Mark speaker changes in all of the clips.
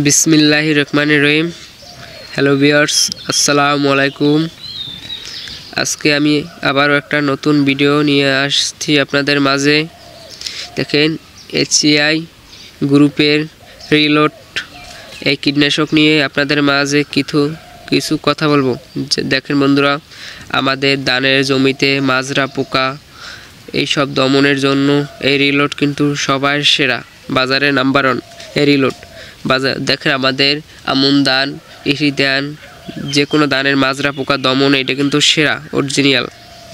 Speaker 1: বিসমিল্লাহির রহমানির রহিম। Hello viewers, আসসালামু আলাইকুম। আজকে আমি আবারও একটা নতুন ভিডিও নিয়ে আসছি আপনাদের মাঝে। দেখেন, এইচসিআই গ্রুপের রিলোড এই কীটনাশক নিয়ে আপনাদের মাঝে কিছু কথা বলবো। দেখেন বন্ধুরা, আমাদের ধানের জমিতে মাজরা পোকা এইসব দমনের জন্য এই রিলোড কিন্তু সবার সেরা, বাজারে নাম্বার 1 এই রিলোড। দেখেন, আমাদের আমন ধান, ইরি ধান, যে কোনো ধানের মাজরা পোকা দমন এটা কিন্তু সেরা, অরিজিনাল।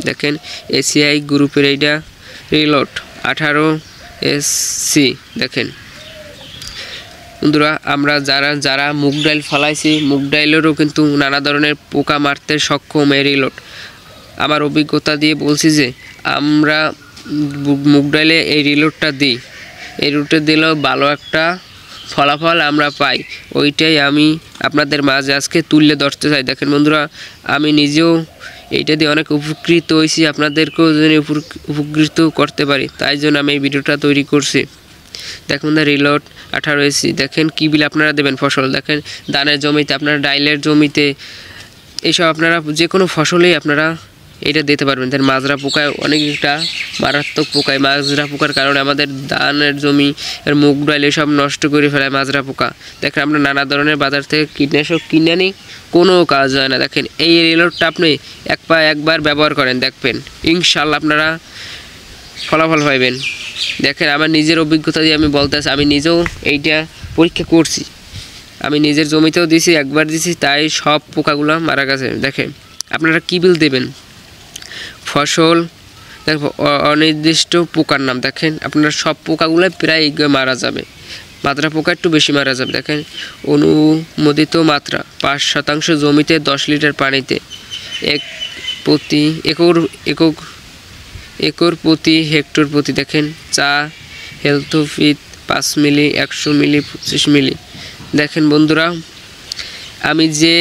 Speaker 1: দেখেন, এইচসিআই গ্রুপের এইটা রিলোড 18SC। দেখেন বন্ধুরা, আমরা যারা মুগ ডাইল ফলাইছি, মুগ ডাইলেরও কিন্তু নানা ধরনের পোকা মারতে সক্ষম এই রিলোড। আমার অভিজ্ঞতা দিয়ে বলছি যে আমরা মুগ ডাইলে এই রিলোডটা দিই, এই রিলোডটা দিলেও ভালো একটা ফলাফল আমরা পাই। ওইটাই আমি আপনাদের মাঝে আজকে তুলে ধরতে চাই। দেখেন বন্ধুরা, আমি নিজেও এইটা দিয়ে অনেক উপকৃত হয়েছি, আপনাদেরকেও যেন উপকৃত করতে পারি, তাই জন্য আমি এই ভিডিওটা তৈরি করছি। দেখুন, রিলোড 18SC। দেখেন কী বিল আপনারা দেবেন ফসল। দেখেন, ধানের জমিতে, আপনারা ডাইলের জমিতে, এইসব আপনারা যে কোনো ফসলেই আপনারা এটা দিতে পারবেন। দেখেন, মাজরা পোকায় অনেকটা মারাত্মক পোকায়, মাজরা পোকার কারণে আমাদের ধানের জমি আর মুগ ডাল এসব নষ্ট করে ফেলায় মাজরা পোকা। দেখেন, আমরা নানা ধরনের বাজার থেকে কীটনাশক কিনে আনি, কোনো কাজ হয় না। দেখেন, এই রিলোডটা আপনি একবার ব্যবহার করেন, দেখবেন ইনশাল্লাহ আপনারা ফলাফল পাইবেন। দেখেন, আমার নিজের অভিজ্ঞতা দিয়ে আমি বলতে আছি, আমি নিজেও এইটা পরীক্ষা করছি, আমি নিজের জমিতেও দিছি, একবার দিছি, তাই সব পোকাগুলো মারা গেছে। দেখেন, আপনারা কী বিল দেবেন ফসল, দেখো অনির্দিষ্ট পোকার নাম। দেখেন, আপনার সব পোকাগুলো প্রায় মারা যাবে, মাজরা পোকা একটু বেশি মারা যাবে। দেখেন, অনুমোদিত মাত্রা 5% জমিতে 10 লিটার পানিতে, একর প্রতি হেক্টর প্রতি। দেখেন, চা হেলথোফিট 5 মিলি, 100 মিলি, 25 মিলি। দেখেন বন্ধুরা, আমি যে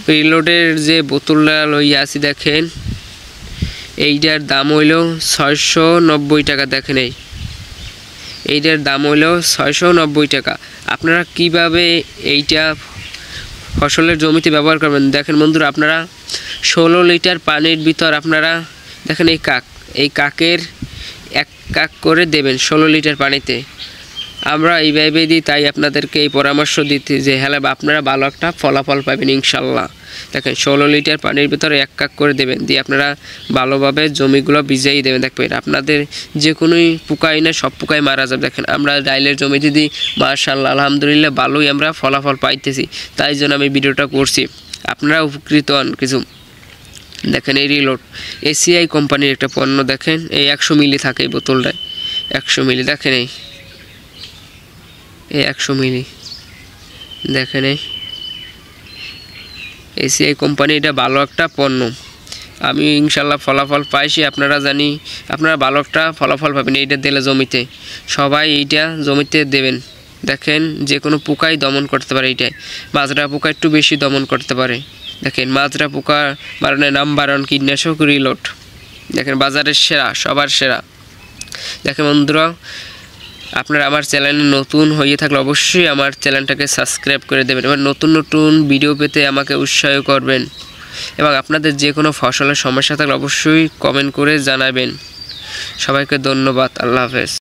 Speaker 1: রিলোডের যে বোতলটা লইয়া আছি, দেখেন এইটার দাম হইল 690 টাকা। দেখেন, এইটার দাম হইল 690 টাকা। আপনারা কিভাবে এইটা ফসলের জমিতে ব্যবহার করবেন? দেখেন বন্ধুরা, আপনারা 16 লিটার পানির ভিতর আপনারা দেখেন এই কাকের 1 কাক করে দেবেন 16 লিটার পানিতে। আমরা এইভাবে দিই, তাই আপনাদেরকে এই পরামর্শ দিতে যে হ্যাঁ, আপনারা ভালো একটা ফলাফল পাবেন ইনশাল্লাহ। দেখেন, 16 লিটার পানির ভিতরে 1 কাক করে দেবেন, দিয়ে আপনারা ভালোভাবে জমিগুলো ভিজিয়ে দেবেন। দেখবেন আপনাদের যে কোনোই পোকাই না, সব পোকাই মারা যাবে। দেখেন, আমরা ডাইলের জমিতে দিই, মাশাআল্লাহ আলহামদুলিল্লাহ ভালোই আমরা ফলাফল পাইতেছি, তাই জন্য আমি ভিডিওটা করছি, আপনারা উপকৃত হন কিছু। দেখেন, এই রিলোড এইচসিআই কোম্পানির একটা পণ্য। দেখেন, এই 100 মিলি থাকে এই বোতলটায়, 100 মিলি। দেখেন, এই 100 মিলি। দেখেন, এইচসিআই কোম্পানি, এটা ভালো একটা পণ্য। আমি ইনশাল্লাহ ফলাফল পাইছি, আপনারা জানি আপনারা ভালো একটা ফলাফল পাবেন এইটা দিলে জমিতে। সবাই এইটা জমিতে দেবেন। দেখেন, যে কোনো পোকাই দমন করতে পারে এইটাই, মাজরা পোকা একটু বেশি দমন করতে পারে। দেখেন, মাজরা পোকা মারণে নাম্বার 1 কীটনাশক রিলোড। দেখেন, বাজারের সেরা, সবার সেরা। দেখেন বন্ধুরা, আপনারা আমার চ্যানেলে নতুন হয়ে থাকলে অবশ্যই আমার চ্যানেলটাকে সাবস্ক্রাইব করে দেবেন এবং নতুন নতুন ভিডিও পেতে আমাকে উৎসাহ করবেন। এবং আপনাদের যে কোনো ফসলের সমস্যা থাকলে অবশ্যই কমেন্ট করে জানাবেন। সবাইকে ধন্যবাদ। আল্লাহ হাফেজ।